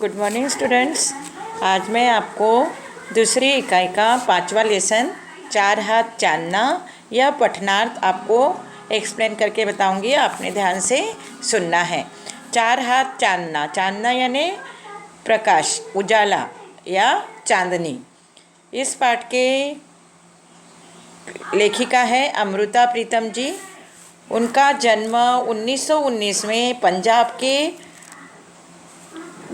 Good morning students. आज मैं आपको दूसरी इकाई का 5वां लेसन चार हाथ चांदना यह पठनार्थ आपको एक्सप्लेन करके बताऊंगी। आपने ध्यान से सुनना है। चार हाथ चांदना, चांदना यानी प्रकाश, उजाला या चांदनी। इस पाठ के लेखिका है अमृता प्रीतम जी। उनका जन्म 1919 में पंजाब के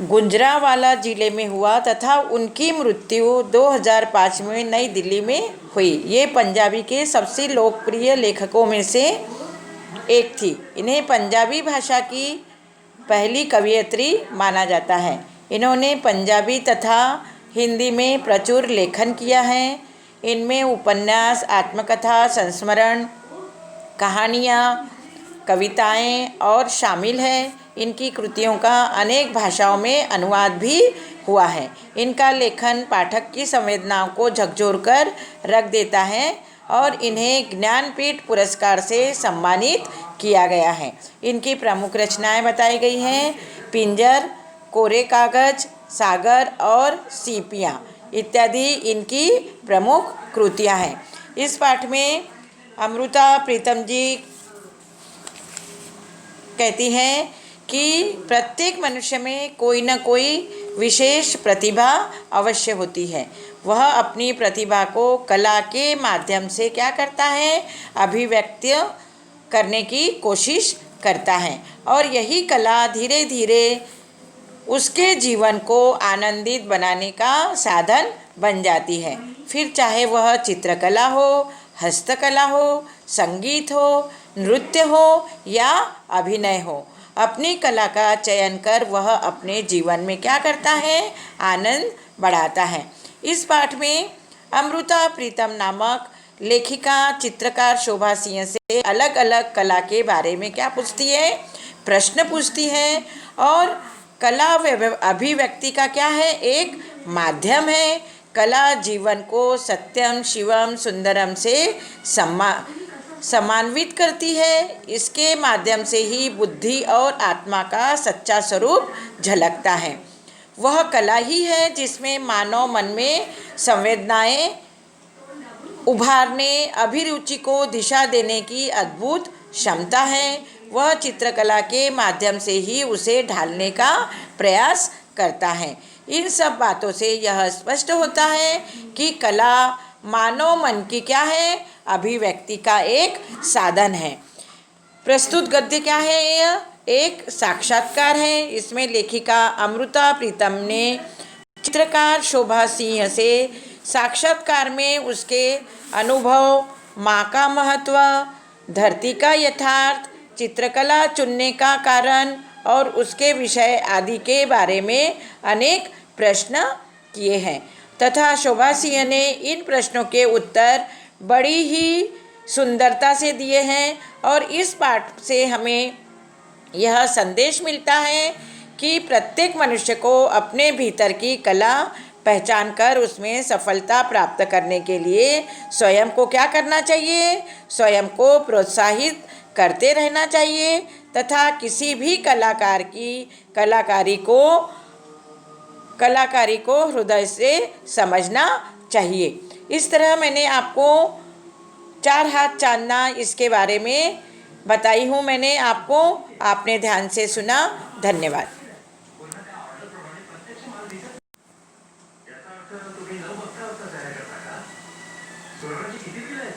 गुजरांवाला ज़िले में हुआ तथा उनकी मृत्यु 2005 में नई दिल्ली में हुई। ये पंजाबी के सबसे लोकप्रिय लेखकों में से एक थी। इन्हें पंजाबी भाषा की पहली कवयित्री माना जाता है। इन्होंने पंजाबी तथा हिंदी में प्रचुर लेखन किया है। इनमें उपन्यास, आत्मकथा, संस्मरण, कहानियाँ, कविताएं और शामिल है। इनकी कृतियों का अनेक भाषाओं में अनुवाद भी हुआ है। इनका लेखन पाठक की संवेदनाओं को झकझोर कर रख देता है और इन्हें ज्ञानपीठ पुरस्कार से सम्मानित किया गया है। इनकी प्रमुख रचनाएं बताई गई हैं। पिंजर, कोरे कागज, सागर और सीपियाँ इत्यादि इनकी प्रमुख कृतियां हैं। इस पाठ में अमृता प्रीतम जी कहती हैं कि प्रत्येक मनुष्य में कोई न कोई विशेष प्रतिभा अवश्य होती है। वह अपनी प्रतिभा को कला के माध्यम से क्या करता है, अभिव्यक्त करने की कोशिश करता है और यही कला धीरे धीरे उसके जीवन को आनंदित बनाने का साधन बन जाती है। फिर चाहे वह चित्रकला हो, हस्तकला हो, संगीत हो, नृत्य हो या अभिनय हो, अपनी कला का चयन कर वह अपने जीवन में क्या करता है, आनंद बढ़ाता है। इस पाठ में अमृता प्रीतम नामक लेखिका चित्रकार शोभा सिंह से अलग अलग कला के बारे में क्या पूछती है, प्रश्न पूछती है। और कला अभिव्यक्ति का क्या है, एक माध्यम है। कला जीवन को सत्यम शिवम सुंदरम से समान्वित करती है। इसके माध्यम से ही बुद्धि और आत्मा का सच्चा स्वरूप झलकता है। वह कला ही है जिसमें मानव मन में संवेदनाएं उभारने, अभिरुचि को दिशा देने की अद्भुत क्षमता है। वह चित्रकला के माध्यम से ही उसे ढालने का प्रयास करता है। इन सब बातों से यह स्पष्ट होता है कि कला मानव मन की क्या है, अभिव्यक्ति का एक साधन है। प्रस्तुत गद्य क्या है, यह एक साक्षात्कार है। इसमें लेखिका अमृता प्रीतम ने चित्रकार शोभा सिंह से साक्षात्कार में उसके अनुभव, माँ का महत्व, धरती का यथार्थ, चित्रकला चुनने का कारण और उसके विषय आदि के बारे में अनेक प्रश्न किए हैं तथा शोभा सिंह ने इन प्रश्नों के उत्तर बड़ी ही सुंदरता से दिए हैं। और इस पाठ से हमें यह संदेश मिलता है कि प्रत्येक मनुष्य को अपने भीतर की कला पहचान कर उसमें सफलता प्राप्त करने के लिए स्वयं को क्या करना चाहिए, स्वयं को प्रोत्साहित करते रहना चाहिए तथा किसी भी कलाकार की कलाकारी को हृदय से समझना चाहिए। इस तरह मैंने आपको चार हाथ चांदना इसके बारे में बताई हूँ। मैंने आपको, आपने ध्यान से सुना। धन्यवाद। याचा अर्थ तुम्ही न बघता होता तयार करता का? सोलराची किती बिल आहे?